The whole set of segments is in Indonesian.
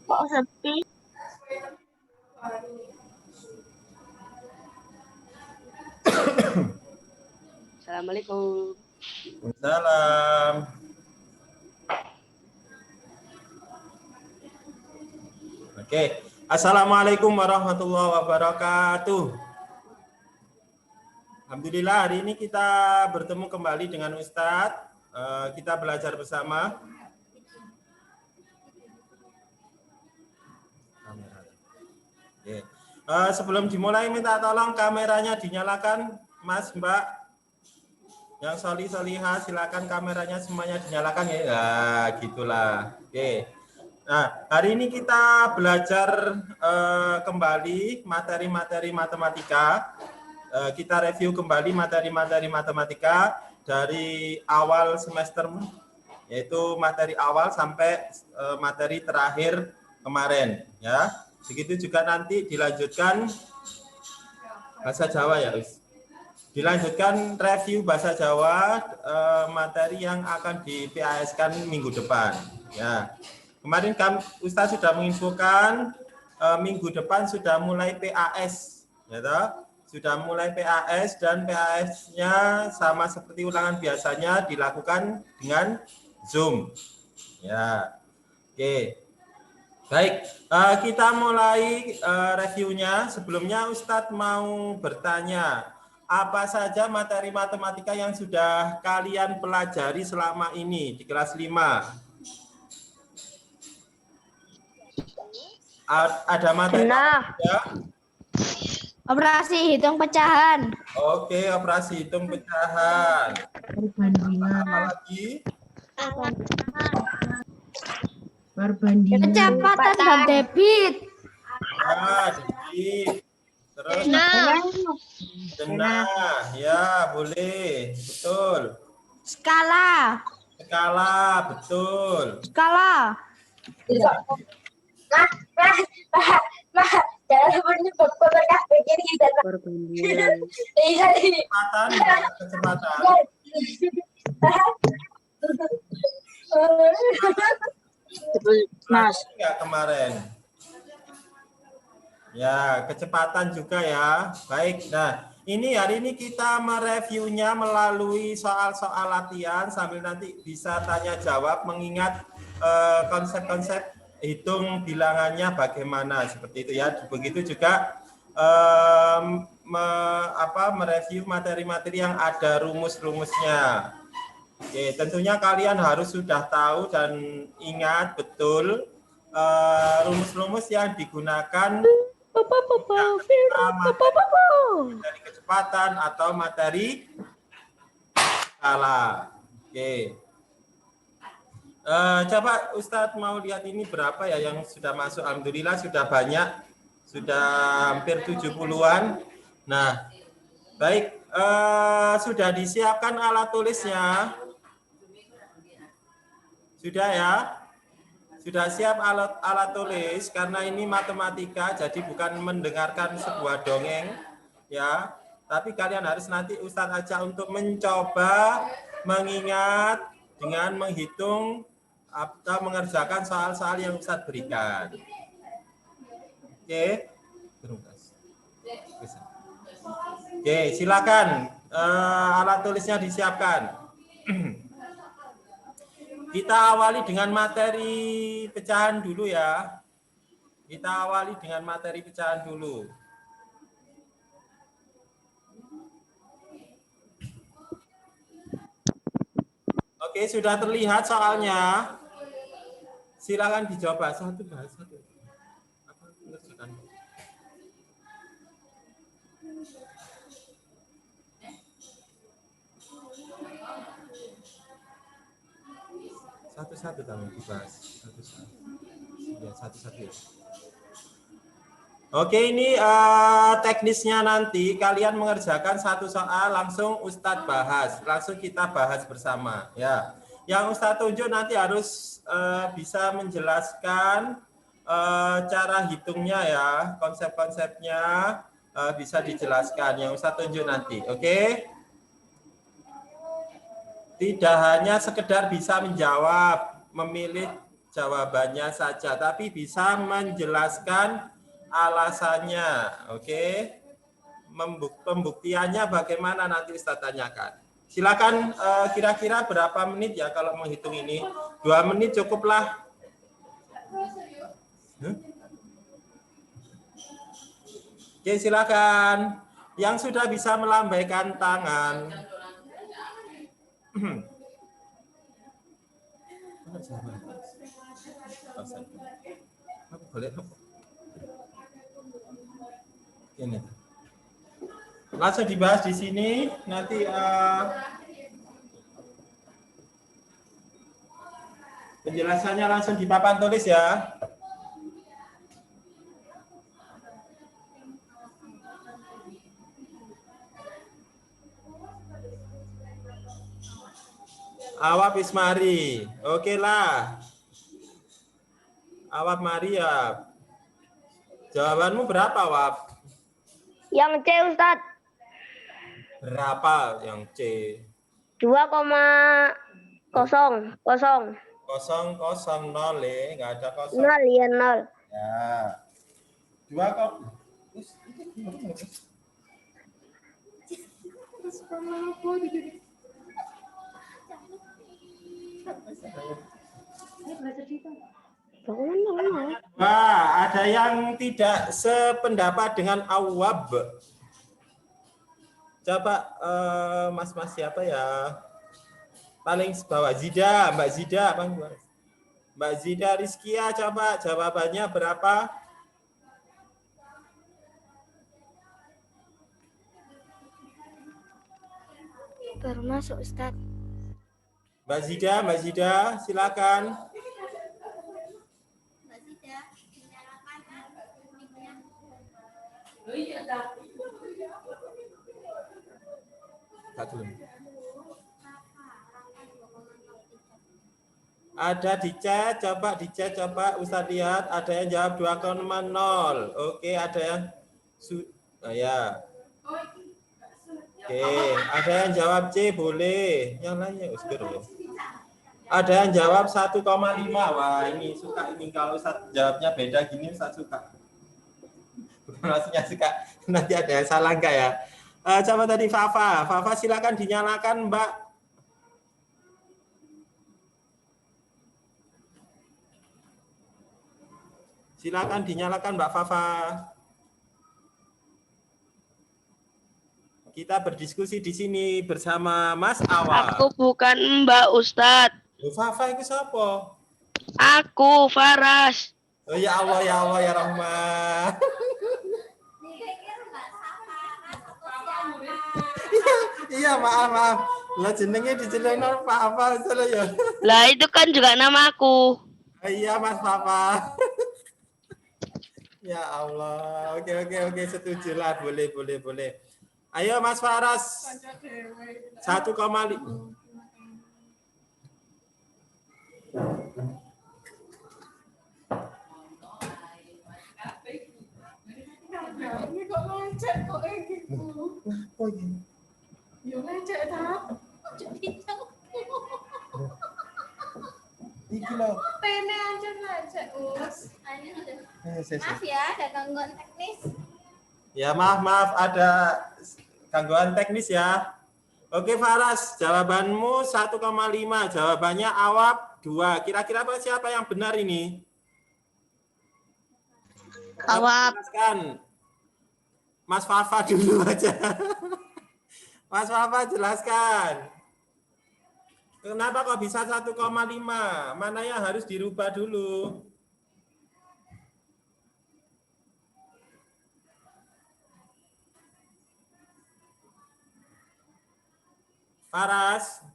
Kok sepi? Assalamualaikum. Salam. Oke. Assalamualaikum warahmatullahi wabarakatuh. Alhamdulillah hari ini kita bertemu kembali dengan Ustadz. Kita belajar bersama. Oke. Sebelum dimulai minta tolong kameranya dinyalakan, Mas, Mbak. Yang solihah silakan kameranya semuanya dinyalakan ya. Nah, gitulah. Oke. Nah, hari ini kita belajar kembali materi-materi matematika. Kita review kembali materi-materi matematika dari awal semester, yaitu materi awal sampai materi terakhir kemarin. Ya, begitu juga nanti dilanjutkan bahasa Jawa ya, Us. Dilanjutkan review bahasa Jawa materi yang akan di PAS-kan minggu depan. Ya, kemarin Ustaz sudah menginfokan minggu depan sudah mulai PAS, ya toh? Sudah mulai PAS dan PAS-nya sama seperti ulangan biasanya dilakukan dengan Zoom. Ya, oke. Baik, kita mulai reviewnya. Sebelumnya Ustadz mau bertanya. Apa saja materi matematika yang sudah kalian pelajari selama ini di kelas 5? Ada materi ya? Operasi hitung pecahan. Oke, operasi hitung pecahan. Apa lagi? Perbandingan. Kecepatan dan debit. Ya, debit. Terus denah, ya boleh, betul. Skala. Betul. Skala. Kecepatan. Mas, enggak kemarin. Ya, kecepatan juga ya. Baik. Nah, hari ini kita mereviewnya melalui soal-soal latihan sambil nanti bisa tanya jawab mengingat konsep-konsep hitung bilangannya bagaimana seperti itu ya. Begitu juga mereview materi-materi yang ada rumus-rumusnya. Oke, tentunya kalian harus sudah tahu dan ingat betul rumus-rumus yang digunakan materi kecepatan atau materi skala. Oke. Coba Ustadz mau lihat ini berapa ya yang sudah masuk. Alhamdulillah sudah banyak, sudah hampir 70-an. Nah, baik, sudah disiapkan alat tulisnya. Sudah ya? Sudah siap alat tulis karena ini matematika, jadi bukan mendengarkan sebuah dongeng ya, tapi kalian harus nanti Ustadz ajak untuk mencoba mengingat dengan menghitung atau mengerjakan soal-soal yang Ustadz berikan. Oke. Oke, silakan alat tulisnya disiapkan. Kita awali dengan materi pecahan dulu ya. Kita awali dengan materi pecahan dulu. Oke, sudah terlihat soalnya. Silakan dijawab satu bahasa. Apa mengerjakan? Satu-satu kami dibahas. Satu-satu ya. Oke, ini teknisnya nanti kalian mengerjakan satu soal langsung Ustadz bahas, langsung kita bahas bersama ya. Yang Ustadz tunjuk nanti harus bisa menjelaskan cara hitungnya ya, konsep-konsepnya bisa dijelaskan yang Ustadz tunjuk nanti, oke? Tidak hanya sekedar bisa menjawab, memilih jawabannya saja, tapi bisa menjelaskan alasannya. Oke. Pembuktiannya bagaimana nanti Ustaz tanyakan. Silakan kira-kira berapa menit ya kalau menghitung ini? 2 menit cukuplah. Oke, silakan. Yang sudah bisa melambaikan tangan. Ini. Langsung dibahas di sini. Nanti penjelasannya langsung di papan tulis ya. Awap Ismari, oke lah. Awap Maria, jawabanmu berapa, Awap? Yang C, Ustaz. Berapa yang C? 2,00. 0,0 ya, nggak ada kosong. 0 ya 0. Ya. 2 kok. Wah, ada yang tidak sependapat dengan Awab. Coba mas-mas siapa ya? Paling bawah Zida, Mbak Zida, Mbak Zida Rizkia, coba jawabannya berapa? Baru masuk, Ustaz. Mbak Zida, silakan. Mbak Zida, Ada di chat, coba Ustaz lihat, ada yang jawab 2,0. Oke, ada yang ya. Oke, ada yang jawab C, boleh. Yang lainnya Ustaz ya. Ada yang jawab 1,5. Wah, ini suka ini kalau Ustaz jawabnya beda gini Ustaz suka. Maksudnya suka nanti ada yang salah enggak ya? Coba tadi Fafa silakan dinyalakan, Mbak. Silakan dinyalakan, Mbak Fafa. Kita berdiskusi di sini bersama Mas Awa. Aku bukan Mbak Ustadz. Fafa itu siapa? Aku Faras. Oh ya Allah ya Rahman. Iya maaf. Lah jenenge dijenengno apa salah ya. Lah itu kan juga namaku. Iya Mas Papa. Ya Allah. Oke setuju lah, boleh. Ayo Mas Faras. 1,5. Ini kok ngecek kok gitu. Oh iya. Yo ngecek ta. Iki lho. Pene aja ngecek, Us. Maaf ya, ada gangguan teknis. Ya maaf ada gangguan teknis ya. Oke Faras, jawabanmu 1,5. Jawabannya Awab 2. Kira-kira siapa yang benar ini? Awab. Jelaskan. Mas Fafa dulu aja. Mas Fafa jelaskan. Kenapa kok bisa 1,5? Mana yang harus dirubah dulu? Faras.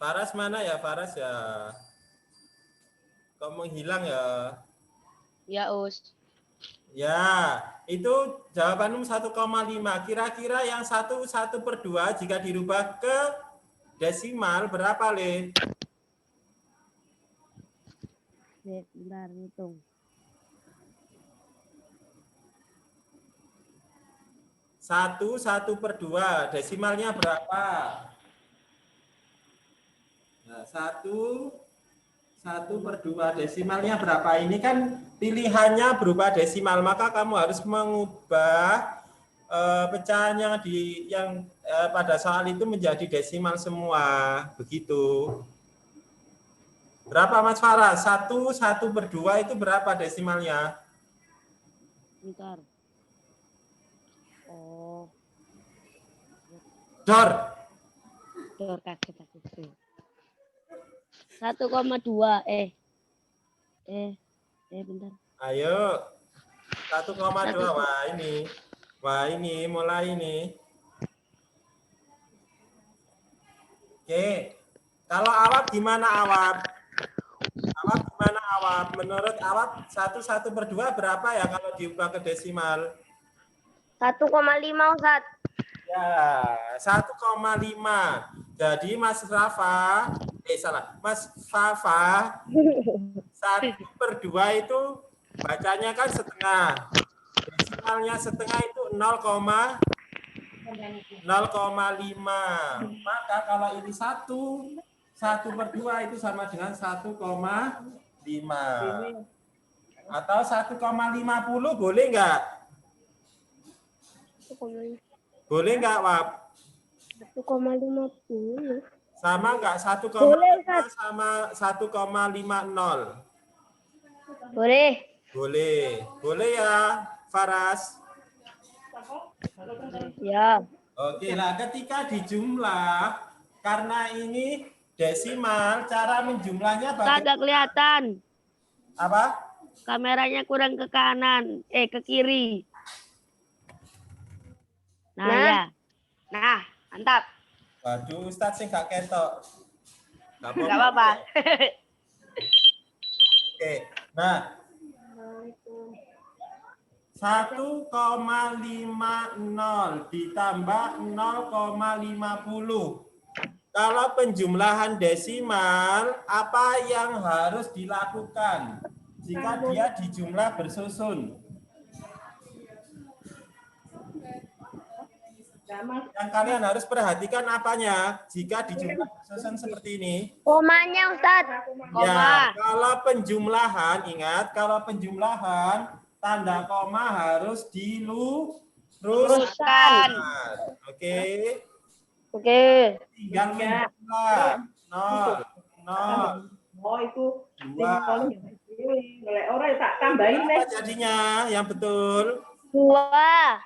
Faras mana ya Faras ya? Kok menghilang ya? Ya Us. Ya, itu jawabanmu 1,5. Kira-kira yang 1/2 jika dirubah ke desimal berapa, Le? Bentar, hitung. 1/2. Desimalnya berapa? Nah, 1/2 desimalnya berapa? Ini kan pilihannya berupa desimal, maka kamu harus mengubah pecahannya pada soal itu menjadi desimal semua. Begitu. Berapa Mas Farah? 1/2 itu berapa desimalnya? Bentar. Oh, Dor. kaget aku. 1,2. Bentar. Ayo. 1,2. Wah ini mulai ini. Oke. Kalau Awab gimana Awab? Menurut Awab 1/2 berapa ya kalau diubah ke desimal? 1,5 Ustaz. Ya, 1,5. Jadi Mas Fafa 1/2 itu bacanya kan setengah. Desimalnya setengah itu 0,5. Maka kalau ini 1/2 itu sama dengan 1,5. Atau 1,50 boleh nggak? Boleh nggak, Wab? 1,50. Sama nggak 1,5 Boleh, Ustaz. sama 1,50? Boleh. Boleh ya, Faras. Ya. Oke, lah ketika dijumlah, karena ini desimal, cara menjumlahnya Ustaz, nggak kelihatan. apa? Kameranya kurang ke kanan. Ke kiri. Nah, Nah. ya. Nah, mantap. Waduh, Ustadz sih nggak ketok. Nggak apa-apa. Oke, nah 1,50 ditambah 0,50. Kalau penjumlahan desimal, apa yang harus dilakukan jika dia dijumlah bersusun? Yang kalian harus perhatikan apanya jika dijumlah bersusun seperti ini? Komanya Ustaz. Ya, kalau penjumlahan, ingat kalau penjumlahan tanda koma harus diluruskan. Oke. Tinggal menjumlah 0, 0. Oh, itu 2. orang tak tambahin Apa jadinya yang betul? 2.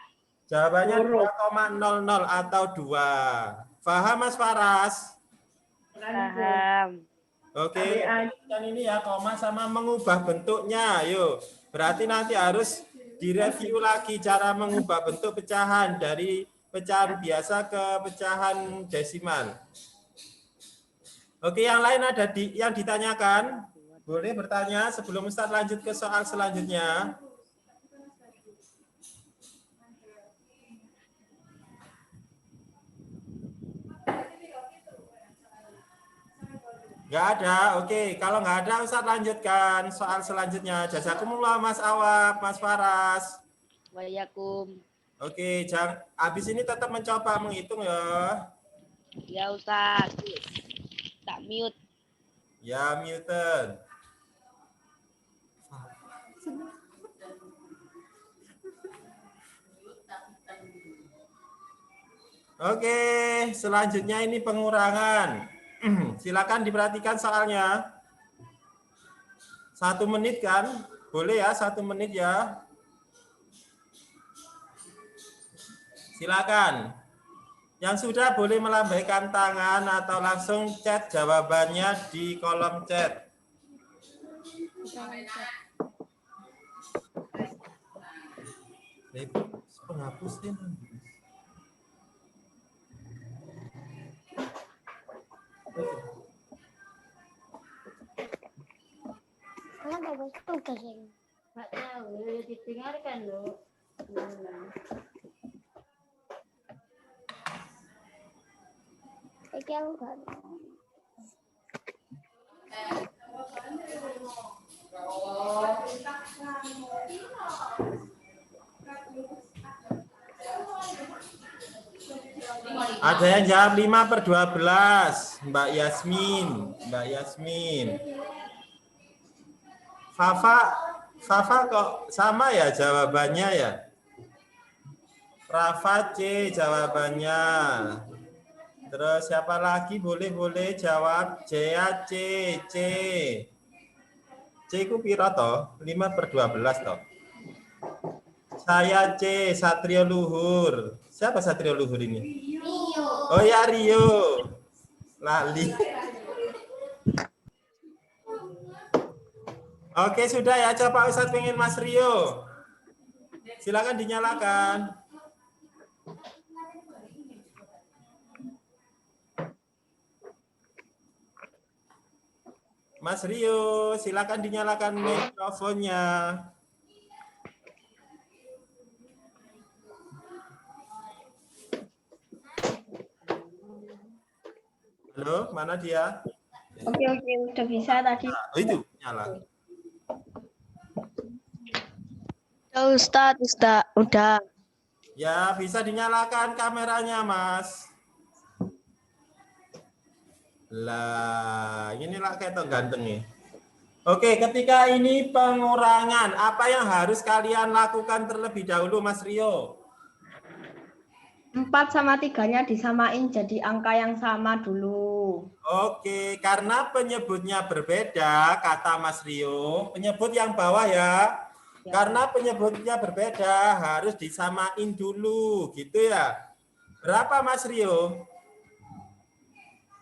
Jawabannya 2,00 atau 2. Paham Mas Faras? Paham. Oke. Dan ini ya koma sama mengubah bentuknya. Yuk. Berarti nanti harus direview lagi cara mengubah bentuk pecahan dari pecahan biasa ke pecahan desimal. Oke, yang lain ada yang ditanyakan? Boleh bertanya sebelum Ustaz lanjut ke soal selanjutnya. Nggak ada, oke. Kalau nggak ada, Ustaz lanjutkan soal selanjutnya. Jazakumullah Mas Awab, Mas Faras. Waalaikumsalam. Oke, habis ini tetap mencoba menghitung ya. Ya Ustaz. Tak mute. Ya, muten. Oke, selanjutnya ini pengurangan. Silakan diperhatikan soalnya. 1 menit kan? Boleh ya, 1 menit ya. Silakan. Yang sudah boleh melambaikan tangan atau langsung chat jawabannya di kolom chat. Penghapusin. Nggak tahu, didengarkan loh. Ada yang jawab 5/12. Mbak Yasmin. Mbak Yasmin. Fafa kok sama ya jawabannya ya? Rafa C jawabannya. Terus siapa lagi boleh jawab? Jea C. C ku piro toh? 5/12 toh. Saya C, Satrio Luhur. Siapa Satrio Luhur ini? Rio. Oh ya Rio. Lali. Oke sudah ya, coba Ustadz pengen Mas Rio. Silakan dinyalakan. Mas Rio, silakan dinyalakan mikrofonnya. Halo, mana dia? Oke, udah bisa tadi. Oh, itu nyala. Ustadz, udah. Ya, bisa dinyalakan kameranya, Mas. Lah, inilah ketok ganteng nih. Oke, ketika ini pengurangan, apa yang harus kalian lakukan terlebih dahulu, Mas Rio? 4 sama 3-nya disamain jadi angka yang sama dulu. Oke, karena penyebutnya berbeda, kata Mas Rio, penyebut yang bawah ya. Karena penyebutnya berbeda, harus disamain dulu, gitu ya. Berapa Mas Rio?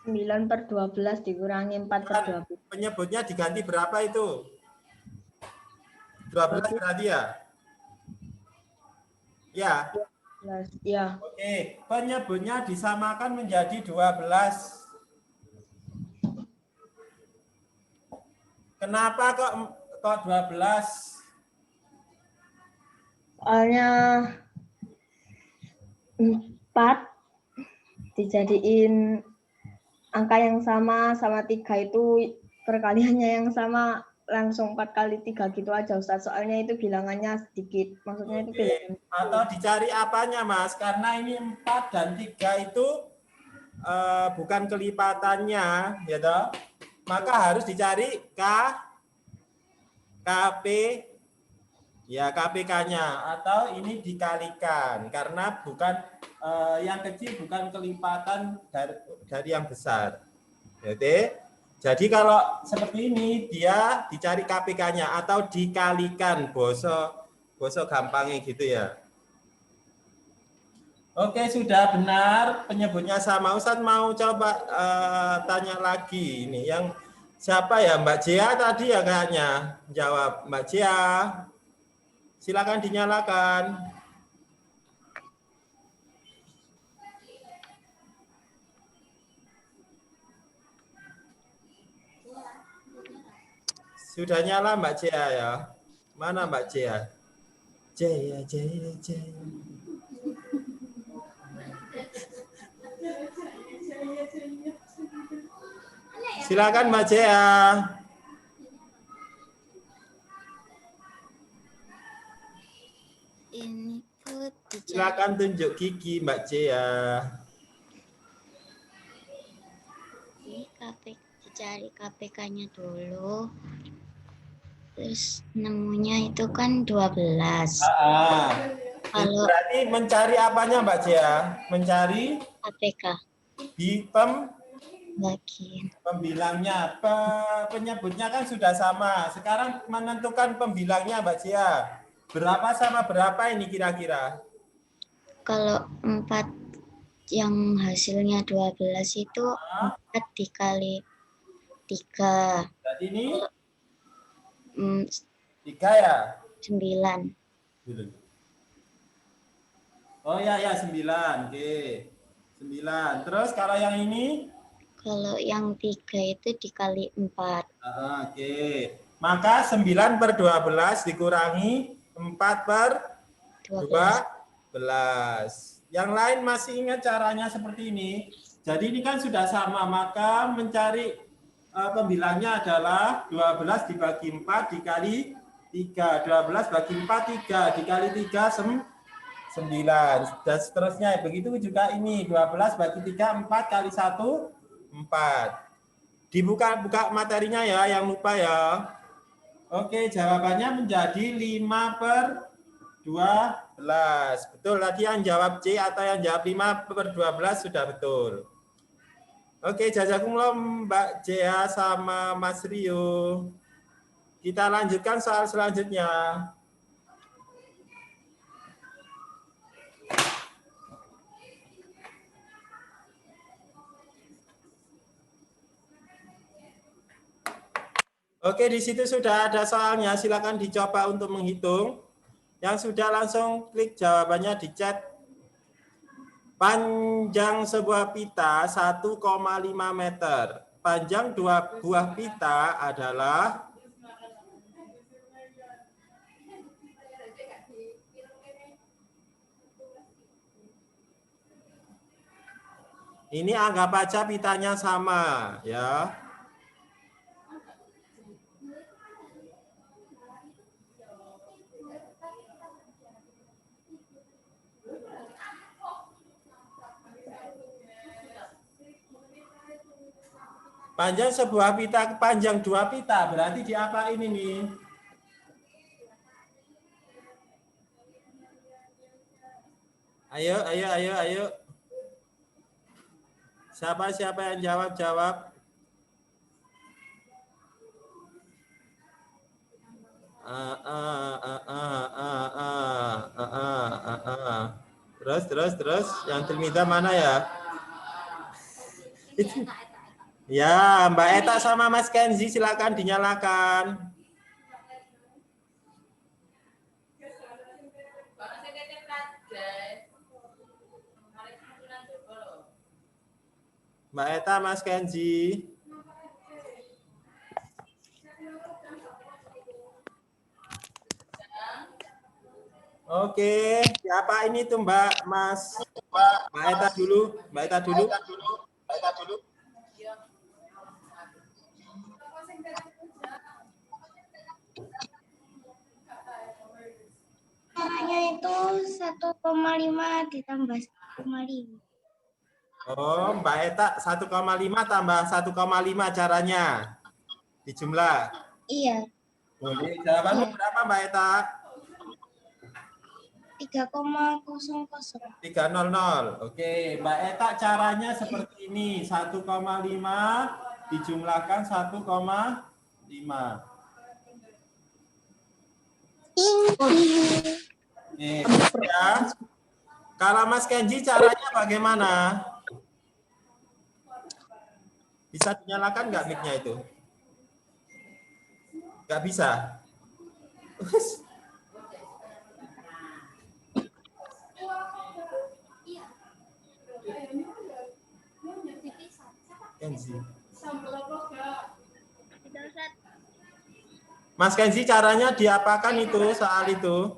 9/12 dikurangi 4/12. Penyebutnya diganti berapa itu? 12 berarti ya? Ya. Ya. Oke, penyebutnya disamakan menjadi 12. Kenapa kok 12? Soalnya 4 dijadiin angka yang sama 3 itu perkaliannya yang sama, langsung 4 kali 3 gitu aja Ustaz. Soalnya itu bilangannya sedikit. Maksudnya itu bilangan. Atau dicari apanya Mas? Karena ini 4 dan 3 itu bukan kelipatannya, ya toh? Maka harus dicari KP ya KPK-nya, atau ini dikalikan karena bukan yang kecil bukan kelipatan dari yang besar. Jadi kalau seperti ini dia dicari KPK-nya atau dikalikan, boso gampangnya gitu ya. Oke, sudah benar penyebutnya sama. Ustadz mau coba tanya lagi ini yang siapa ya, Mbak Jia tadi ya kayaknya jawab. Mbak Jia, silakan dinyalakan. Sudah nyala Mbak Jia ya? Mana Mbak Jia? Jia. Silakan Mbak Jia. Input Silakan tunjuk gigi Mbak Jia. dicari KPK-nya dulu. Terus nemunya itu kan 12. Kalau berarti mencari apanya Mbak Jia? Mencari KPK di bagian pembilangnya. Penyebutnya kan sudah sama. Sekarang menentukan pembilangnya Mbak Jia. Berapa sama berapa ini kira-kira? kalau 4 yang hasilnya 12 itu 4 dikali 3. Berarti ini 9. 3 ya? 9. Oh ya 9. Oke. 9. Terus kalau yang ini? Kalau yang 3 itu dikali 4. Oke. Maka 9/12 dikurangi 4/12. Yang lain masih ingat caranya seperti ini. Jadi ini kan sudah sama, maka mencari pembilangnya adalah 12 dibagi 4 dikali 3. 12 bagi 4, 3. Dikali 3, 9. Dan seterusnya. Begitu juga ini. 12 bagi 3, 4 kali 1, 4. Dibuka-buka materinya ya, yang lupa ya. Oke, jawabannya menjadi 5/12. Betul, tadi yang jawab C atau yang jawab 5/12 sudah betul. Oke, jazakumullah Mbak Jea sama Mas Rio. Kita lanjutkan soal selanjutnya. Oke, di situ sudah ada soalnya. Silakan dicoba untuk menghitung. Yang sudah langsung klik jawabannya di chat. Panjang sebuah pita 1,5 meter. Panjang dua buah pita adalah ini, anggap aja pitanya sama ya. Panjang sebuah pita, panjang 2 pita, berarti diapain ini? Ayo. Siapa yang jawab? Terus, yang Tilmida mana ya? Ya, Mbak Eta sama Mas Kenzi silakan dinyalakan. Mbak Eta, Mas Kenzi. Oke, siapa ini tuh Mbak Eta dulu. Caranya itu 1,5 ditambah 1,5. Oh, Mbak Eta 1,5 tambah 1,5 caranya. Dijumlah. Iya. Boleh, jawabanmu berapa Mbak Eta? 3,00. 300. Oke, Mbak Eta caranya seperti ini. 1,5 dijumlahkan 1,5. Oke, ya. Kalau Mas Kenji caranya bagaimana? Bisa dinyalakan nggak mic-nya itu? Nggak bisa. Kenzi. Mas Kenzi, caranya diapakan itu soal itu?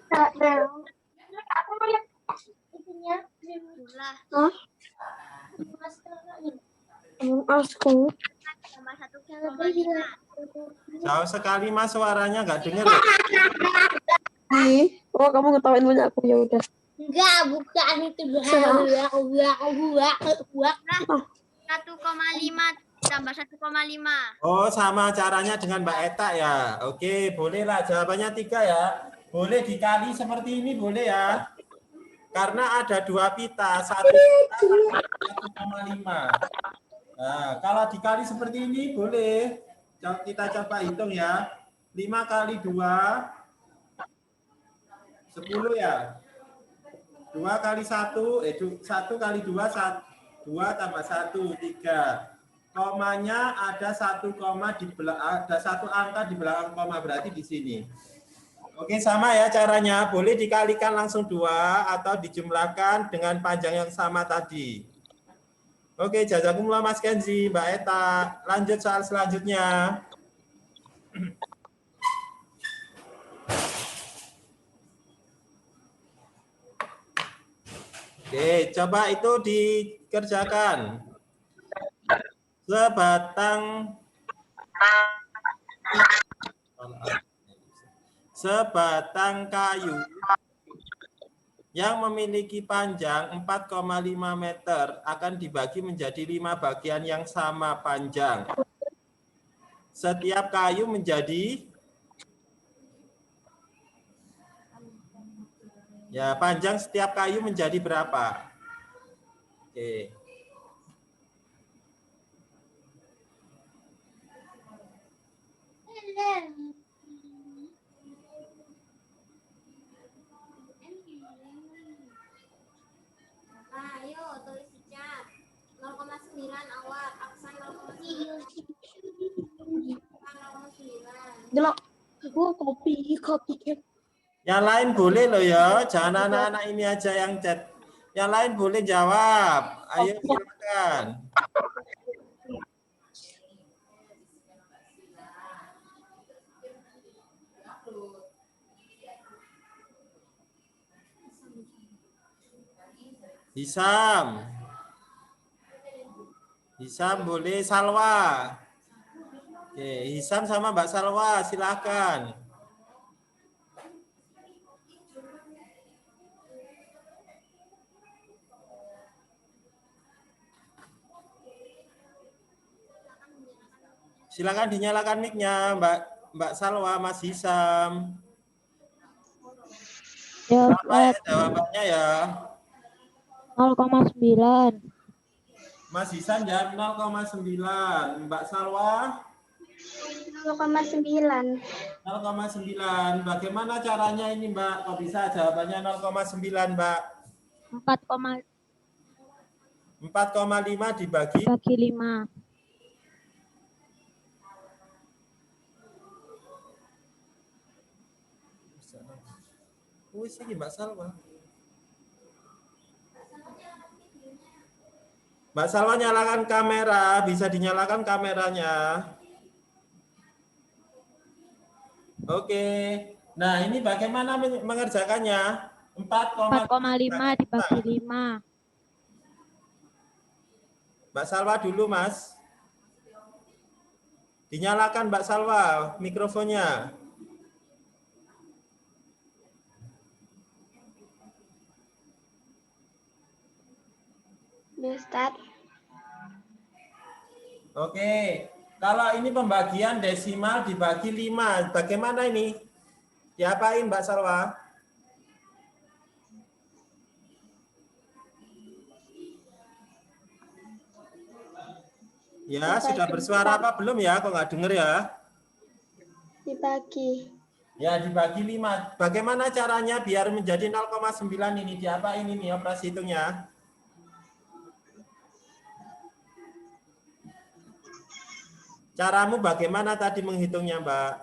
Aku lihat itunya. Tambah 1,5. Jauh sekali Mas, suaranya nggak dengar. Oh, kamu ngetawain punya aku, ya udah. Enggak, bukan itu. 1,5 tambah 1,5. Oh, sama caranya dengan Mbak Eta ya. Oke, bolehlah jawabannya 3 ya. Boleh dikali seperti ini, boleh ya. Karena ada 2 pita, 1,5. Nah, kalau dikali seperti ini boleh. Kita coba hitung ya. 5 kali 2, 10 ya. 2 kali 1, 1 kali 2, 2 tambah 1, 3. Komanya ada 1 koma di belakang, ada 1 angka di belakang koma, berarti di sini. Oke, sama ya caranya. Boleh dikalikan langsung 2 atau dijumlahkan dengan panjang yang sama tadi. Oke, jazakumullah Mas Kenzi, Mbak Eta. Lanjut soal selanjutnya. Oke, coba itu dikerjakan. Sebatang kayu yang memiliki panjang 4,5 meter akan dibagi menjadi 5 bagian yang sama panjang. Setiap kayu menjadi panjang setiap kayu menjadi berapa? Oke. Ayo tulis di chat. 0,9 awal, aksan 0,9. 0,9. Delok. Aku kopi. Yang lain boleh loh ya, jangan anak-anak ini aja yang chat. Yang lain boleh jawab. Ayo silakan. Hisam boleh, Salwa. Oke, Hisam sama Mbak Salwa, silakan. Silakan dinyalakan mic-nya, Mbak Salwa, Mas Hisam. Ya, Sama ya jawabannya ya. 0,9. Mas Hisam jawab 0,9. Mbak Salwa 0,9. 0,9. Bagaimana caranya ini, Mbak? Kok bisa jawabannya 0,9, Mbak? 4,5 dibagi 4,5. Wis iki Mbak Salwa. Mbak Salwa nyalakan kamera, bisa dinyalakan kameranya. Oke. Nah, ini bagaimana mengerjakannya? 4,5 dibagi 5. Mbak Salwa dulu, Mas. Dinyalakan Mbak Salwa mikrofonnya. Ustaz. Oke. Kalau ini pembagian desimal dibagi 5, bagaimana ini? Diapain Mbak Salwa? Ya, sudah bersuara apa belum ya? Kok nggak denger ya? Dibagi. Ya, dibagi 5. Bagaimana caranya biar menjadi 0,9 ini? Diapain ini operasi hitungnya? Caramu bagaimana tadi menghitungnya, Mbak?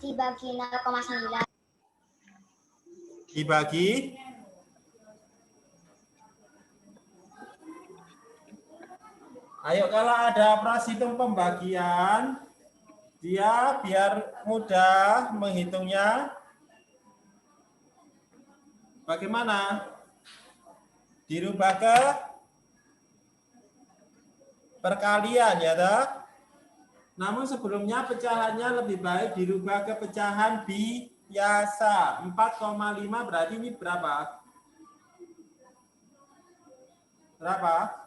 Dibagi 0,9. Dibagi? Ayo, kalau ada operasi hitung pembagian, dia biar mudah menghitungnya. Bagaimana? Dirubah ke perkalian ya toh. Namun sebelumnya pecahannya lebih baik dirubah ke pecahan biasa. 4,5 berarti ini berapa? Berapa?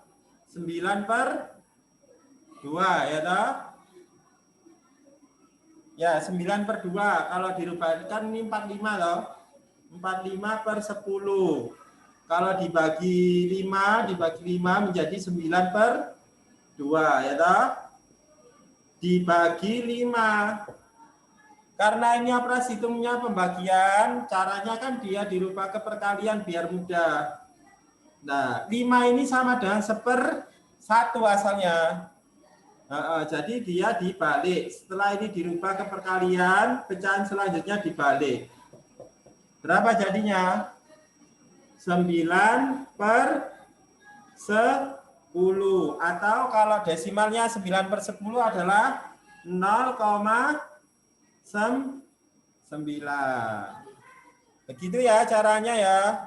9/2 ya toh. Ya 9/2 kalau dirubah kan ini 45 loh. 45/10. Kalau dibagi 5 menjadi 9/2 ya toh. Dibagi 5. Karena ini operasi hitungnya pembagian, caranya kan dia dirubah ke perkalian biar mudah. Nah, 5 ini sama dengan 1/1 asalnya. Jadi dia dibalik. Setelah ini dirubah ke perkalian, pecahan selanjutnya dibalik. Berapa jadinya? 9/10. Atau kalau desimalnya 9/10 adalah 0,9. Begitu ya caranya ya.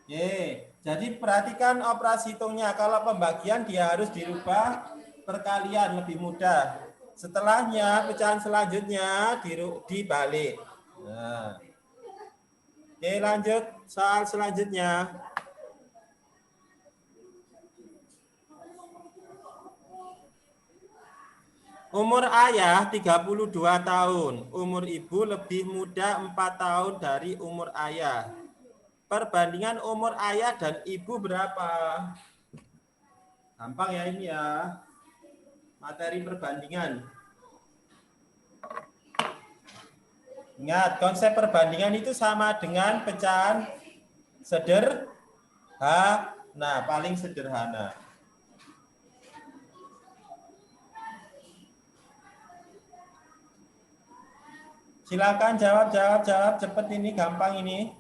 Oke, jadi perhatikan operasi hitungnya. Kalau pembagian dia harus dirubah perkalian lebih mudah. Setelahnya pecahan selanjutnya dibalik. Nah. Oke, lanjut soal selanjutnya. Umur ayah 32 tahun, umur ibu lebih muda 4 tahun dari umur ayah. Perbandingan umur ayah dan ibu berapa? Gampang ya ini ya. Materi perbandingan. Ingat, konsep perbandingan itu sama dengan pecahan sederhana, paling sederhana. Silakan jawab cepet ini, gampang ini.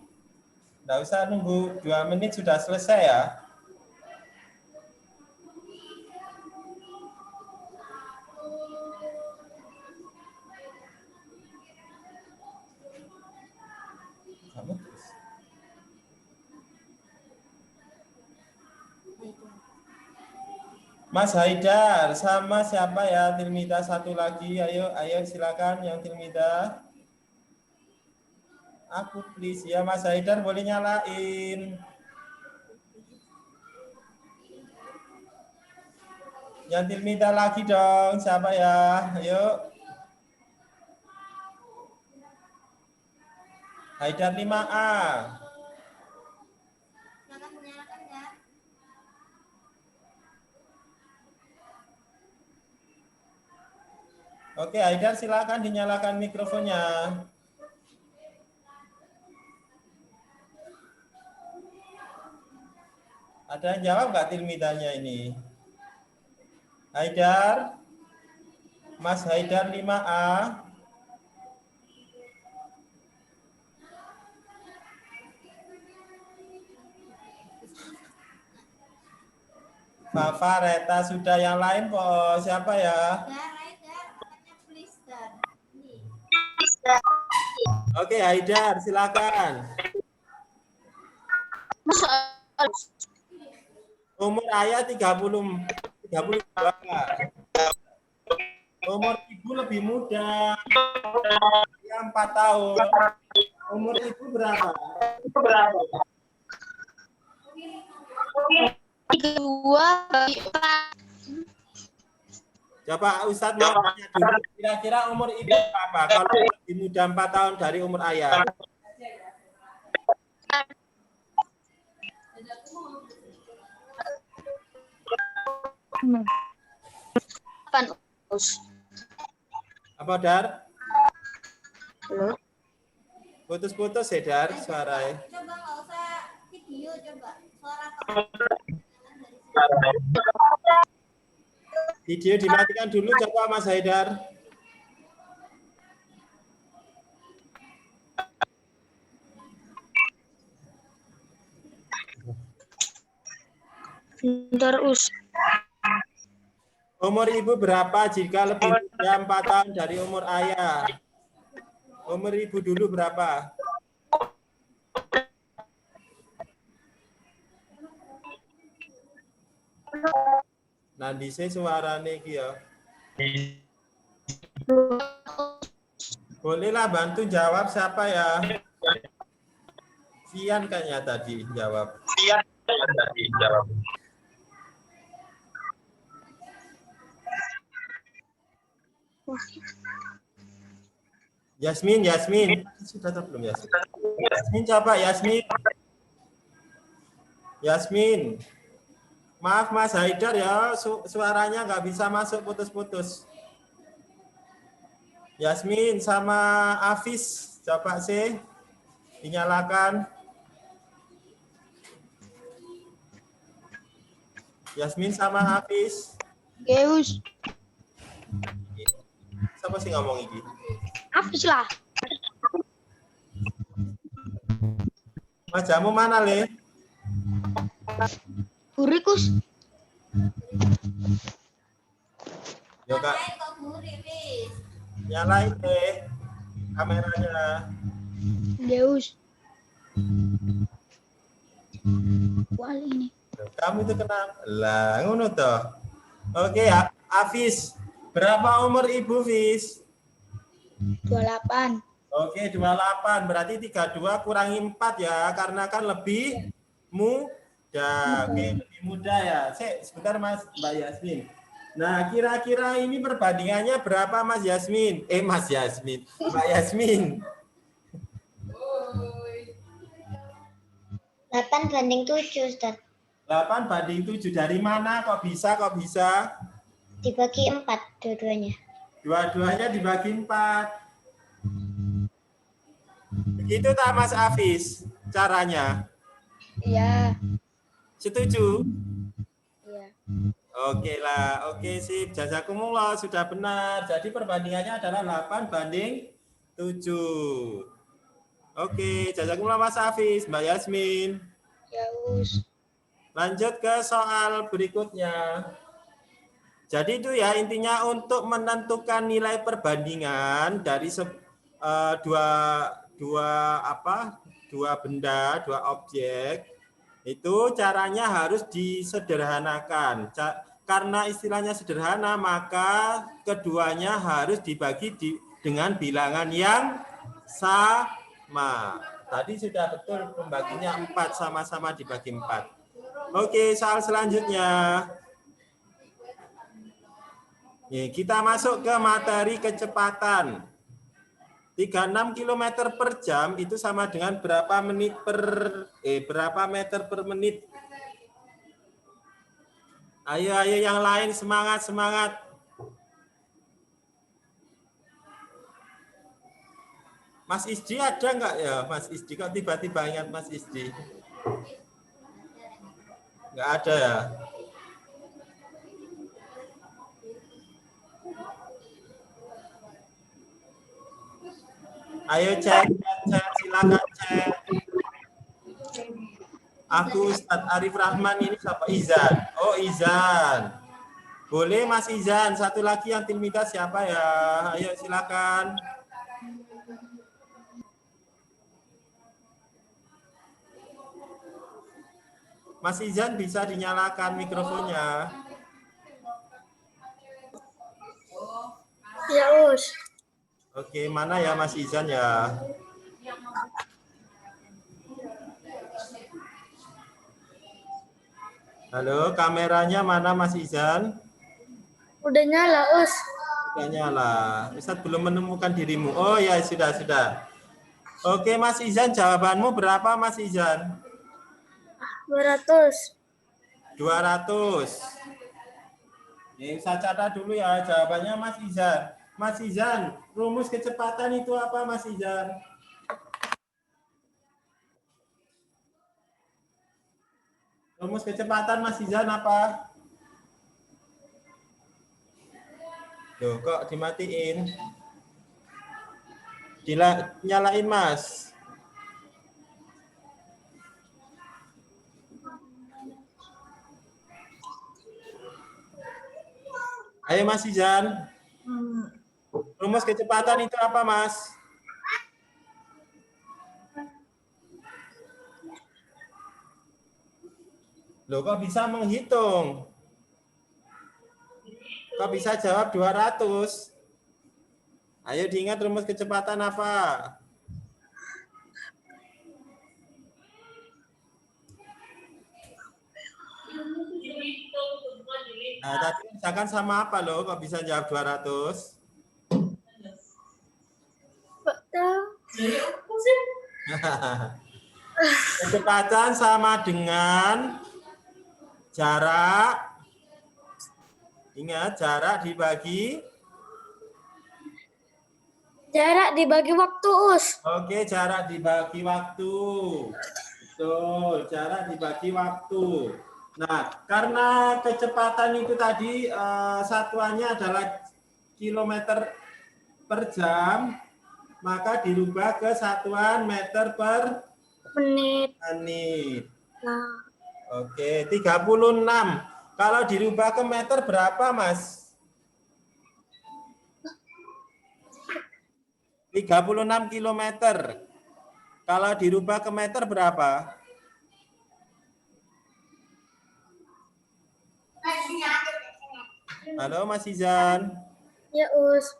Nggak usah nunggu 2 menit sudah selesai ya. Mas Haidar sama siapa ya? Tilmida satu lagi. Ayo silakan yang Tilmida. Aku please ya, Mas Haidar boleh nyalain. Yang Tilmida lagi dong. Siapa ya? Ayo. Haidar 5A. Nyalakan ya. Oke, Haidar silakan dinyalakan mikrofonnya. Ada yang jawab nggak Tilmidanya ini? Haidar? Mas Haidar 5A. Fafa, Reta, sudah yang lain kok. Siapa ya? Oke, Haidar, silakan. Umur ayah 32. Umur ibu lebih muda. Ya, 4 tahun. Umur ibu berapa? 2. Coba Ustadz mau tanya dulu, kira-kira umur ibu berapa? Kalau lebih muda 4 tahun dari umur ayah. Apa, Dar? Halo. Putus-putus ya, Dar, suaranya. Coba nggak usah video, coba suara Video dimatikan dulu, coba Mas Haidar. Terus. Umur ibu berapa jika lebih muda 4 tahun dari umur ayah? Umur ibu dulu berapa? Nanti saya suaranya iki ya. Bolehlah bantu jawab siapa ya? Vian kayaknya tadi jawab. Yasmin. Sudah atau belum Yasmin? Yasmin coba Yasmin. Maaf Mas Haidar ya, suaranya nggak bisa masuk, putus-putus. Yasmin sama Afis, coba sih dinyalakan. Yasmin sama Afis. Geus. Siapa sih ngomong ini? Afis lah. Mas Jamu mana, Le? Kurikus. Yo, Kak. Nyalain kok gurih, Bis. Nyalain deh kameranya. Geus. Wal ini. Kamu itu kenapa? Lah, ngono toh. Oke ya, Afis, berapa umur Ibu Fis? 28. Oke, 28. Berarti 32 kurangi 4 ya, karena kan lebih muda. Oke, lebih muda ya. Sebentar Mas, Mbak Yasmin. Nah, kira-kira ini perbandingannya berapa Mas Yasmin? Mas Yasmin, Mbak Yasmin. 8/7, Ustaz. 8/7. Dari mana kok bisa? Dibagi 4 dua-duanya. Dua-duanya dibagi 4. Begitu tak Mas Afis caranya? Iya. Setuju? Iya. Oke lah, oke sip. Jazakumullah, sudah benar. Jadi perbandingannya adalah 8/7. Oke, jazakumullah Mas Afis, Mbak Yasmin. Ya, Us. Lanjut ke soal berikutnya. Jadi itu ya intinya untuk menentukan nilai perbandingan dari dua benda, dua objek. Itu caranya harus disederhanakan. Karena istilahnya sederhana, maka keduanya harus dibagi dengan bilangan yang sama. Tadi sudah betul pembaginya 4, sama-sama dibagi 4. Oke, soal selanjutnya. Kita masuk ke materi kecepatan. 36 km per jam itu sama dengan berapa meter per menit? Ayo yang lain semangat. Mas Isdi ada enggak ya? Mas Isdi kok tiba-tiba ingat Mas Isdi? Enggak ada ya? Ayo cek, silakan cek. Aku Ustadz Arif Rahman, ini siapa? Izan. Oh Izan. Boleh Mas Izan, satu lagi yang tilmidah siapa ya? Ayo silakan. Mas Izan bisa dinyalakan mikrofonnya. Ya, Us. Oke, mana ya Mas Izan ya? Halo, kameranya mana Mas Izan? Udah nyala, Us. Udah nyala. Ustaz belum menemukan dirimu. Oh ya, sudah. Oke, Mas Izan, jawabanmu berapa Mas Izan? 200. 200. Saya catat dulu ya jawabannya Mas Izan. Mas Izan, rumus kecepatan itu apa Mas Izan? Rumus kecepatan Mas Izan apa? Loh, kok dimatiin? Nyalain Mas. Ayo Mas Izan. Rumus kecepatan itu apa, Mas? Loh, kok bisa menghitung? Kok bisa jawab 200? Ayo diingat rumus kecepatan apa? Nah, tadi misalkan sama apa loh, kok bisa jawab 200? Kecepatan sama dengan jarak. Ingat, jarak dibagi waktu, Us. Oke, jarak dibagi waktu. Betul, jarak dibagi waktu. Nah, karena kecepatan itu tadi satuannya adalah kilometer per jam, maka dirubah ke satuan meter per Menit. Nah. Oke, 36. Kalau dirubah ke meter berapa, Mas? 36 kilometer. Kalau dirubah ke meter berapa? Halo Mas Izan. Ya, Us.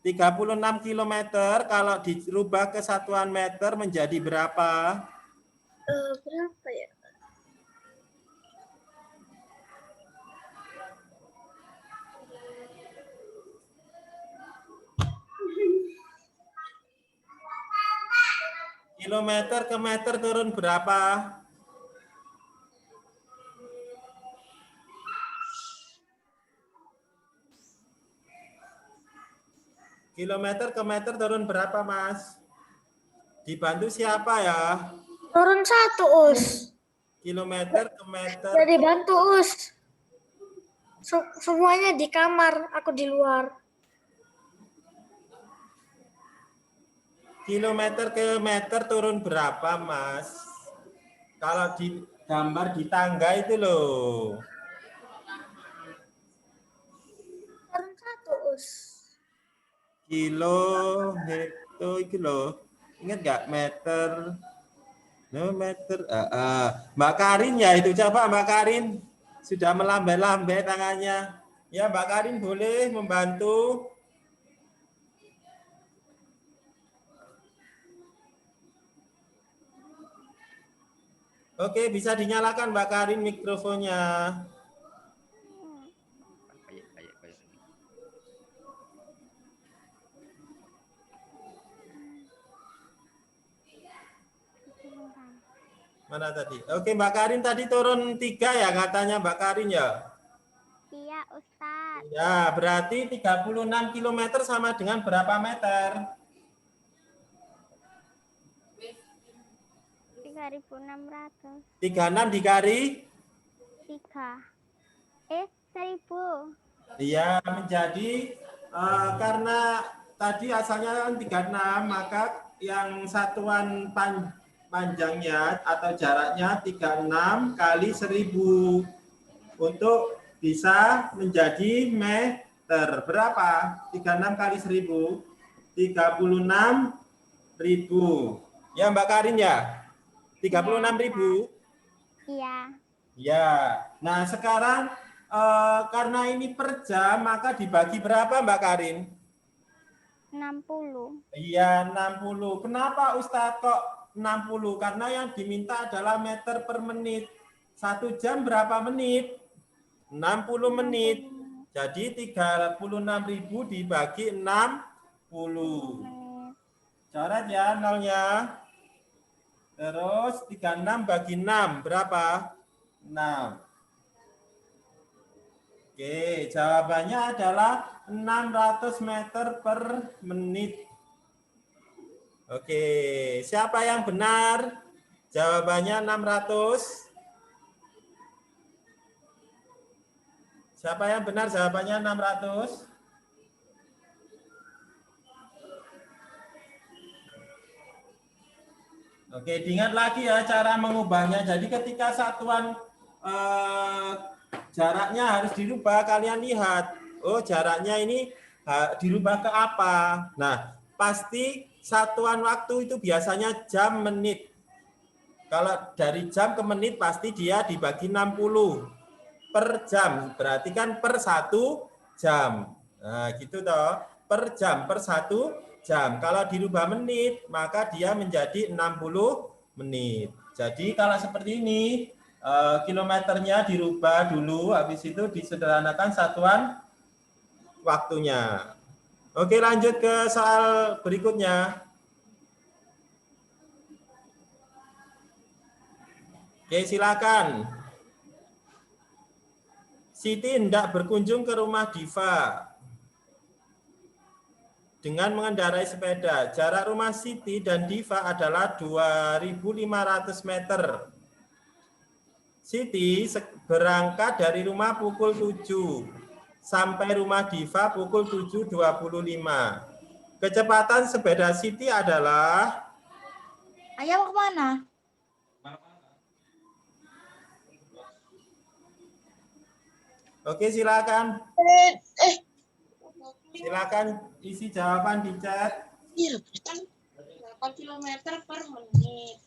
36 km kalau dirubah ke satuan meter menjadi berapa? Berapa ya? Kilometer ke meter turun berapa? Kilometer ke meter turun berapa, Mas? Dibantu siapa ya? Turun 1, Us. Kilometer ke meter. Jadi bantu, Us. Semuanya di kamar, aku di luar. Kilometer ke meter turun berapa, Mas? Kalau di gambar di tangga itu loh. Turun 1, Us. Kilo, hekto, itu loh. Ingat nggak meter? No, meter. Mbak Karin ya itu. Coba Mbak Karin. Sudah melambai-lambai tangannya. Ya Mbak Karin boleh membantu. Oke, bisa dinyalakan Mbak Karin mikrofonnya. Mana tadi? Oke, Mbak Karin tadi turun 3 ya katanya Mbak Karin ya? Iya, Ustaz. Ya, berarti 36 km sama dengan berapa meter? 3.600. 36 dikali? 3. 1.000. Iya, menjadi karena tadi asalnya kan 36, maka yang satuan panjangnya atau jaraknya 36 kali 1000 untuk bisa menjadi meter. Berapa? 36 kali 1000? 36.000. Ya Mbak Karin ya? 36.000? Iya. Ya. Nah sekarang karena ini per jam, maka dibagi berapa Mbak Karin? 60. Iya, 60. Kenapa Ustadz kok 60? Karena yang diminta adalah meter per menit. 1 jam berapa menit? 60 menit. Jadi 36.000 dibagi 60. Coret ya nolnya. Terus 36 bagi 6 berapa? 6. Oke, jawabannya adalah 600 meter per menit. Oke, siapa yang benar? Jawabannya 600. Siapa yang benar jawabannya 600? Oke, diingat lagi ya cara mengubahnya. Jadi ketika satuan jaraknya harus dirubah, kalian lihat. Oh, jaraknya ini dirubah ke apa? Nah, pasti satuan waktu itu biasanya jam menit. Kalau dari jam ke menit pasti dia dibagi 60 per jam. Berarti kan per 1 jam. Nah, gitu toh. Per jam, per 1 jam. Kalau dirubah menit, maka dia menjadi 60 menit. Jadi kalau seperti ini, kilometernya dirubah dulu, habis itu disederhanakan satuan waktunya. Oke, lanjut ke soal berikutnya. Oke, silakan. Siti hendak berkunjung ke rumah Diva dengan mengendarai sepeda. Jarak rumah Siti dan Diva adalah 2.500 meter. Siti berangkat dari rumah pukul 7 sampai rumah Diva pukul 7.25. Kecepatan sepeda Siti adalah... Ayah mau kemana? Oke, silakan. Silakan isi jawaban di chat. Iya, 8 km per menit.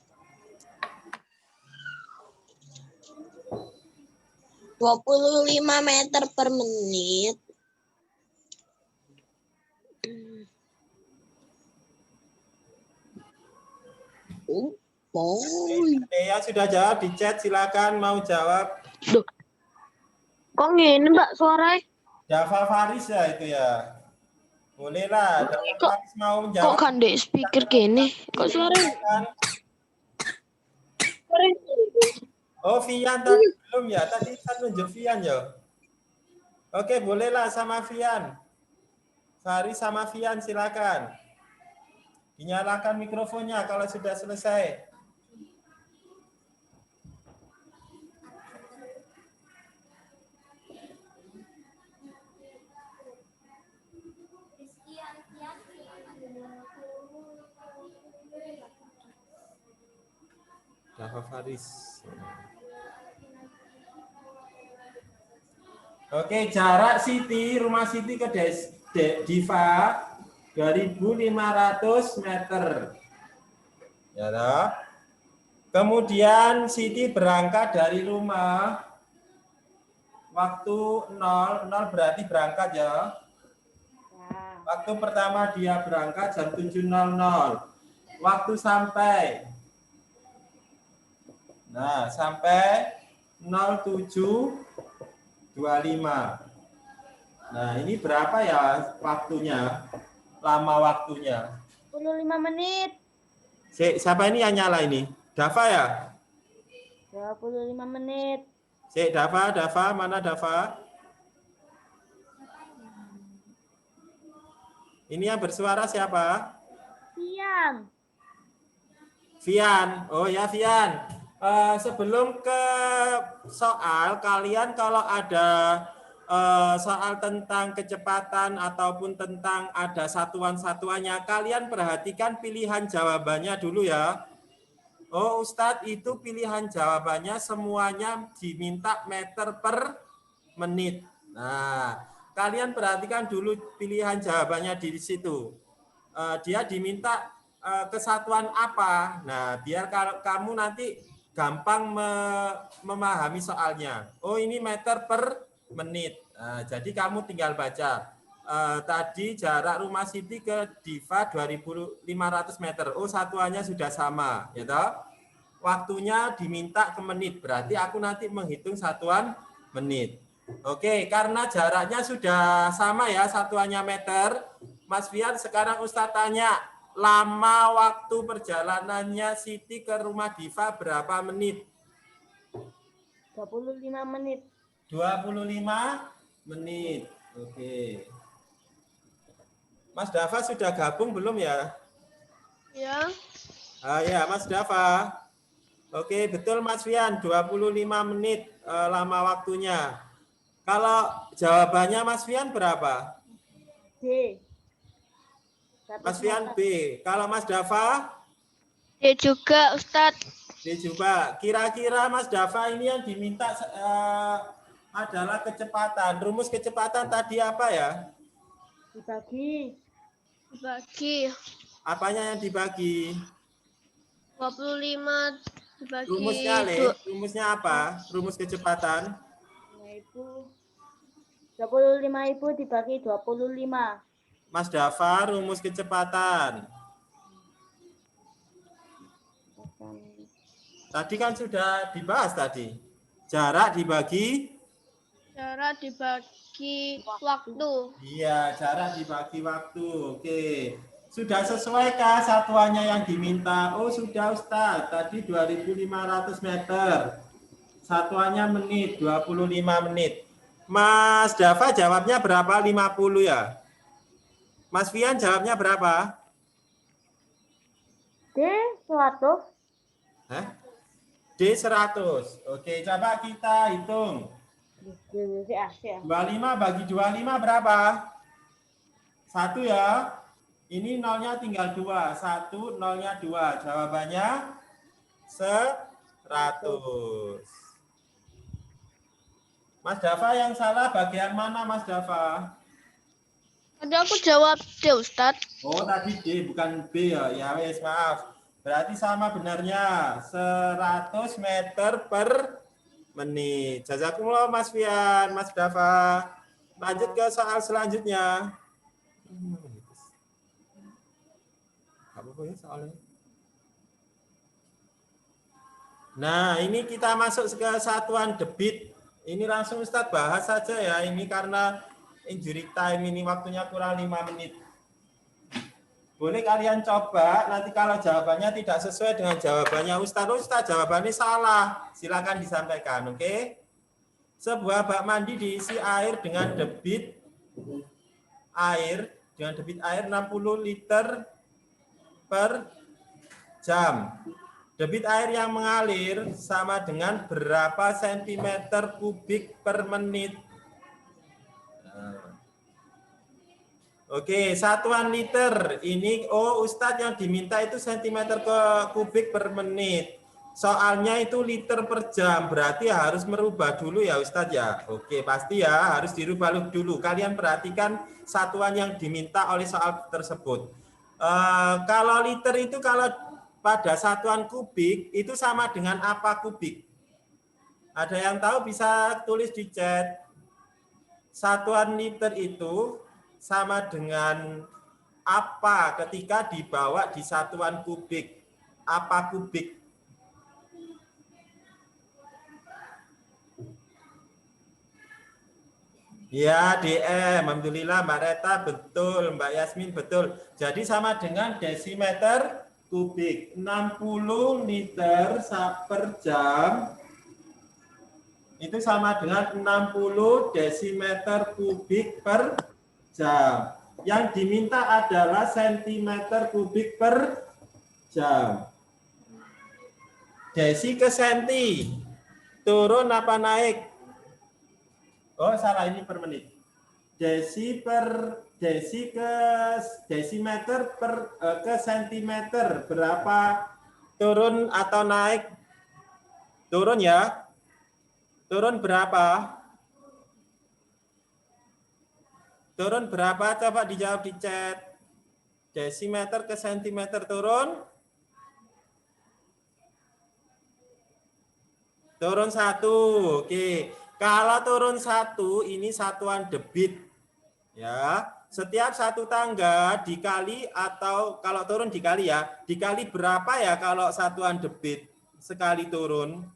25 meter per menit. Ya sudah jawab di chat, silakan mau jawab. Kok ngene Mbak suaranya? Dava Faris ya itu ya. Boleh lah, Dava Faris mau Kok menjawab. kan dek speaker gini? Kok suaranya? Oh, Vian tadi belum ya? Tadi kan nunjuk Vian ya. Oke, bolehlah sama Vian. Faris sama Vian silakan. Dinyalakan mikrofonnya kalau sudah selesai. Rizky Antian, Dava Faris. Oke, jarak Siti, rumah Siti ke Diva 2.500 meter. Ya toh? Kemudian Siti berangkat dari rumah waktu 0 berarti berangkat ya. Waktu pertama dia berangkat jam 7.00. Waktu sampai. Nah, sampai 07.25. Nah, ini berapa ya waktunya? Lama waktunya. 25 menit. Siapa ini yang nyala ini? Dava ya? 25 menit. Dava, mana Dava? Ini yang bersuara siapa? Siang. Vian. Oh ya, Vian. Sebelum ke soal, kalian kalau ada soal tentang kecepatan ataupun tentang ada satuan-satuannya, kalian perhatikan pilihan jawabannya dulu ya. Oh, Ustadz, itu pilihan jawabannya semuanya diminta meter per menit. Nah, kalian perhatikan dulu pilihan jawabannya di situ. Dia diminta kesatuan apa? Nah, biar kamu nanti gampang memahami soalnya. Oh, ini meter per menit. Nah, jadi kamu tinggal baca. Tadi jarak rumah Siti ke Diva 2.500 meter. Oh, satuannya sudah sama, ya toh? Waktunya diminta ke menit. Berarti aku nanti menghitung satuan menit. Oke, karena jaraknya sudah sama ya, satuannya meter. Mas Fian, sekarang Ustadz tanya, lama waktu perjalanannya Siti ke rumah Diva berapa menit? 25 menit. 25 menit. Oke. Mas Dava sudah gabung belum ya? Ya. Ya, Mas Dava. Oke, betul Mas Fian, 25 menit lama waktunya. Kalau jawabannya Mas Fian berapa? D. Mas Fian B. Kalau Mas Dava? D juga, Ustadz. D juga. Kira-kira Mas Dava ini yang diminta adalah kecepatan. Rumus kecepatan tadi apa ya? Dibagi. Apanya yang dibagi? 25 dibagi. Rumusnya, rumusnya apa? Rumus kecepatan? Itu 25.000 dibagi 25. Mas Dava, rumus kecepatan. Tadi kan sudah dibahas tadi. Jarak dibagi waktu. Iya, jarak dibagi waktu. Oke. Sudah sesuaikah satuannya yang diminta? Oh, sudah Ustaz. Tadi 2.500 meter. Satuannya menit, 25 menit. Mas Dava jawabnya berapa? 50 ya? Mas Fian jawabnya berapa? D 100. D 100. Oke, coba kita hitung. 25 bagi 25 berapa? 1 ya. Ini nolnya tinggal 2. 1, nolnya 2. Jawabannya 100. Mas Dava yang salah bagian mana Mas Dava? Tadi aku jawab D, Ustadz. Oh, tadi D bukan B ya. Ya wes, maaf. Berarti sama benarnya. 100 meter per menit. Jazakumullah Mas Fian, Mas Dafa. Lanjut ke soal selanjutnya. Apa ya soalnya? Nah, ini kita masuk ke satuan debit. Ini langsung Ustadz bahas saja ya. Ini karena injury time ini waktunya kurang 5 menit. Boleh kalian coba, nanti kalau jawabannya tidak sesuai dengan jawabannya Ustadz jawabannya salah. Silakan disampaikan, oke? Sebuah bak mandi diisi air dengan debit air 60 liter per jam. Debit air yang mengalir sama dengan berapa sentimeter kubik per menit? Oke, satuan liter. Ini Ustadz yang diminta itu sentimeter ke kubik per menit. Soalnya itu liter per jam, berarti harus merubah dulu ya Ustadz ya. Oke, pasti ya harus dirubah dulu. Kalian perhatikan satuan yang diminta oleh soal tersebut. Kalau liter itu kalau pada satuan kubik itu sama dengan apa kubik? Ada yang tahu bisa tulis di chat. Satuan liter itu sama dengan apa ketika dibawa di satuan kubik? Apa kubik? Ya, DM. Alhamdulillah Mbak Reta betul, Mbak Yasmin betul. Jadi sama dengan desimeter kubik. 60 liter per jam itu sama dengan 60 desimeter kubik per jam. Yang diminta adalah sentimeter kubik per jam. Desi ke senti. Turun apa naik? Oh, salah, ini per menit. Desimeter ke sentimeter. Berapa turun atau naik? Turun ya. Turun berapa? Turun berapa? Coba dijawab di chat. Desimeter ke sentimeter turun. Turun 1. Oke. Kalau turun 1, ini satuan debit. Ya, setiap satu tangga dikali atau kalau turun dikali ya, dikali berapa ya kalau satuan debit sekali turun?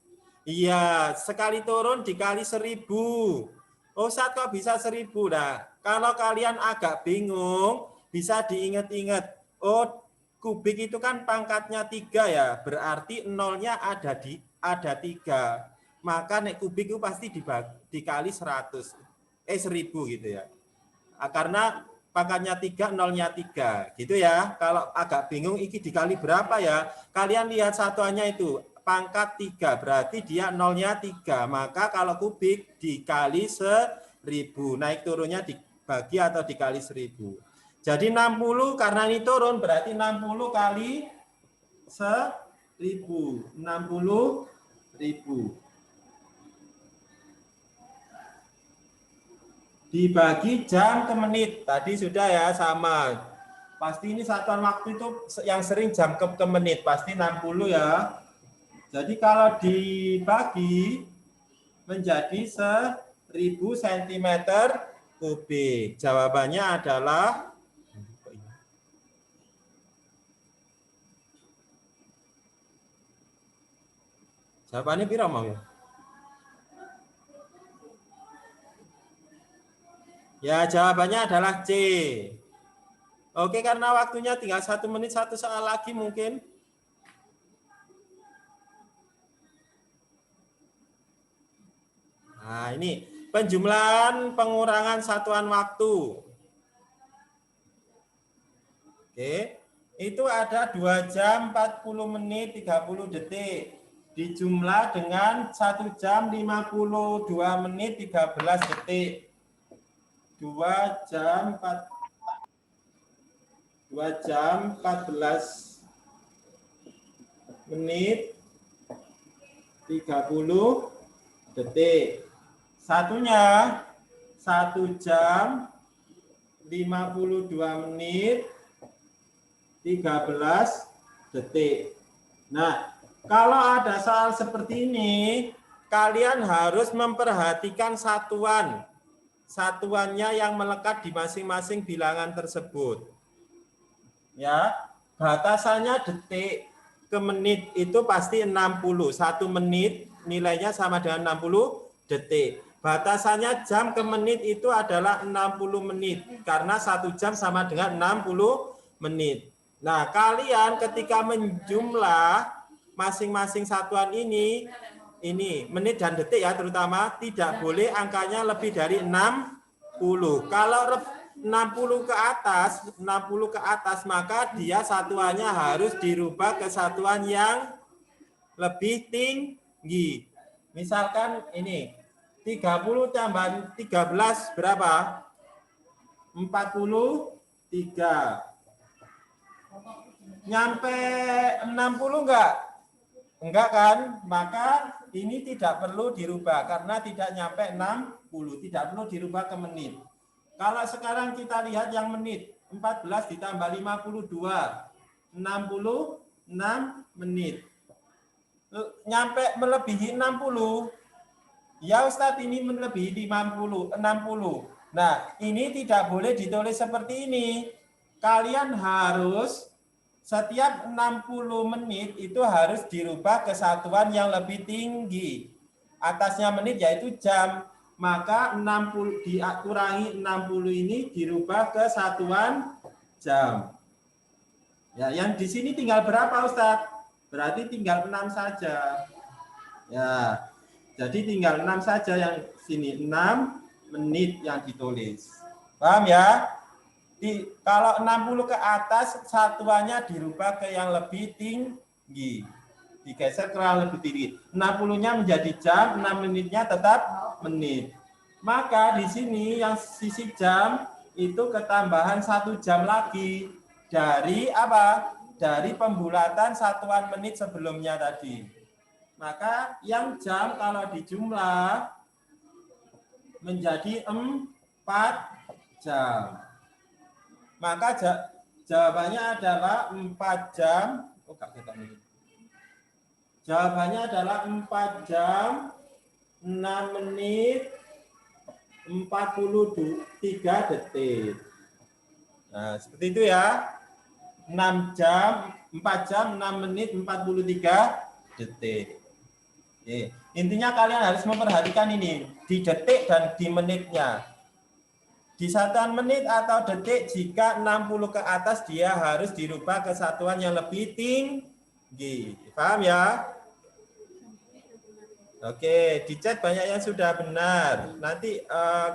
Iya, sekali turun dikali 1000. Oh, Ustaz kok bisa 1000 dah? Kalau kalian agak bingung, bisa diingat-ingat. Oh, kubik itu kan pangkatnya 3 ya, berarti nolnya ada 3. Maka nek kubik itu pasti dikali 100. 1000 gitu ya. Karena pangkatnya 3, nolnya 3. Gitu ya. Kalau agak bingung, ini dikali berapa ya? Kalian lihat satuannya itu. Pangkat 3, berarti dia nolnya 3. Maka kalau kubik dikali 1000. Naik turunnya dibagi atau dikali 1000. Jadi 60, karena ini turun, berarti 60 kali 1000. 60.000. Dibagi jam ke menit. Tadi sudah ya, sama. Pasti ini satuan waktu itu yang sering jam ke menit. Pasti 60 ya. Jadi kalau dibagi menjadi 1000 cm kubik. Jawabannya adalah jawabannya piro mau ya? Ya, jawabannya adalah C. Oke, karena waktunya tinggal 1 menit, 1 soal lagi mungkin. Nah, ini penjumlahan pengurangan satuan waktu. Oke, itu ada 2 jam 40 menit 30 detik. Dijumlah dengan 1 jam 52 menit 13 detik. 2 jam 14 menit 30 detik. Satunya 1 jam 52 menit 13 detik. Nah, kalau ada soal seperti ini, kalian harus memperhatikan satuannya yang melekat di masing-masing bilangan tersebut. Ya, batasannya detik ke menit itu pasti 60. 1 menit nilainya sama dengan 60 detik. Batasannya jam ke menit itu adalah 60 menit karena 1 jam sama dengan 60 menit. Nah, kalian ketika menjumlah masing-masing satuan ini menit dan detik ya terutama, tidak boleh angkanya lebih dari 60. Kalau 60 ke atas maka dia satuannya harus dirubah ke satuan yang lebih tinggi. Misalkan ini 30 tambah 13 berapa? 43. Nyampe 60 enggak? Enggak kan? Maka ini tidak perlu dirubah karena tidak nyampe 60, tidak perlu dirubah ke menit. Kalau sekarang kita lihat yang menit, 14 ditambah 52, 66 menit. Nyampe melebihi 60. Ya Ustadz, ini melebihi 60. Nah, ini tidak boleh ditulis seperti ini. Kalian harus setiap 60 menit itu harus dirubah ke satuan yang lebih tinggi. Atasnya menit yaitu jam. Maka 60 dikurangi 60 ini dirubah ke satuan jam. Ya, yang di sini tinggal berapa Ustadz? Berarti tinggal 6 saja. Ya. Jadi tinggal 6 saja yang sini, 6 menit yang ditulis. Paham ya? Kalau 60 ke atas, satuannya dirubah ke yang lebih tinggi. Digeser ke yang lebih tinggi. 60-nya menjadi jam, 6 menitnya tetap menit. Maka di sini yang sisi jam itu ketambahan 1 jam lagi. Dari apa? Dari pembulatan satuan menit sebelumnya tadi. Maka yang jam kalau dijumlah menjadi 4 jam. Maka jawabannya adalah 4 jam. Oh, enggak ketemu. Jawabannya adalah 4 jam, 6 menit, 43 detik. Nah, seperti itu ya. 4 jam, 6 menit, 43 detik. Oke. Intinya kalian harus memperhatikan ini di detik dan di menitnya. Di satuan menit atau detik jika 60 ke atas dia harus dirubah ke satuan yang lebih tinggi. Paham ya? Oke, di chat banyak yang sudah benar. Nanti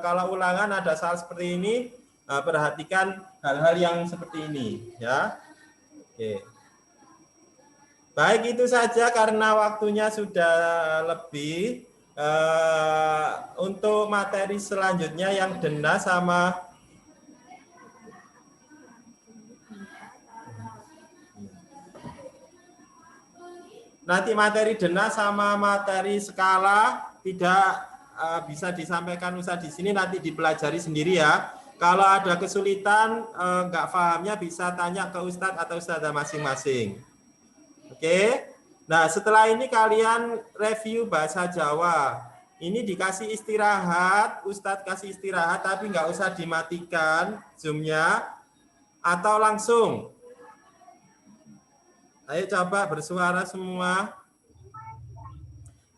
kalau ulangan ada salah seperti ini, perhatikan hal-hal yang seperti ini ya. Oke. Baik, itu saja karena waktunya sudah lebih. Untuk materi selanjutnya yang dena sama nanti materi dena sama materi skala tidak bisa disampaikan Ustadz di sini, nanti dipelajari sendiri ya. Kalau ada kesulitan nggak pahamnya bisa tanya ke Ustadz atau Ustadzah masing-masing. Oke. Nah, setelah ini kalian review bahasa Jawa. Ini dikasih istirahat, Ustadz kasih istirahat, tapi nggak usah dimatikan Zoom-nya. Atau langsung. Ayo coba bersuara semua.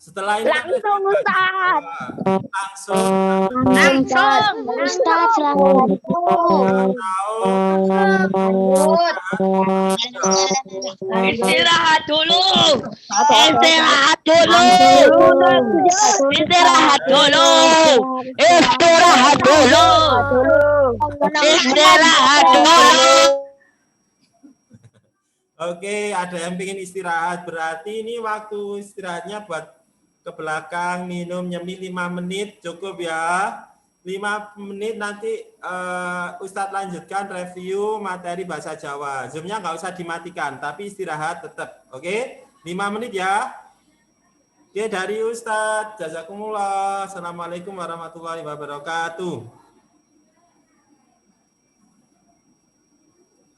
Setelah ini langsung Ustaz. Langsung. Ustaz, selamat Istirahat dulu. Istirahat dulu. Istirahat dulu. Istirahat dulu. Istirahat dulu. Oke, ada yang ingin istirahat. Berarti ini waktu istirahatnya buat ke belakang, minum, nyemil 5 menit, cukup ya. 5 menit nanti Ustadz lanjutkan review materi bahasa Jawa. Zoom-nya nggak usah dimatikan, tapi istirahat tetap. Oke, 5 menit ya. Oke, dari Ustadz. Jazakumullah. Assalamualaikum warahmatullahi wabarakatuh.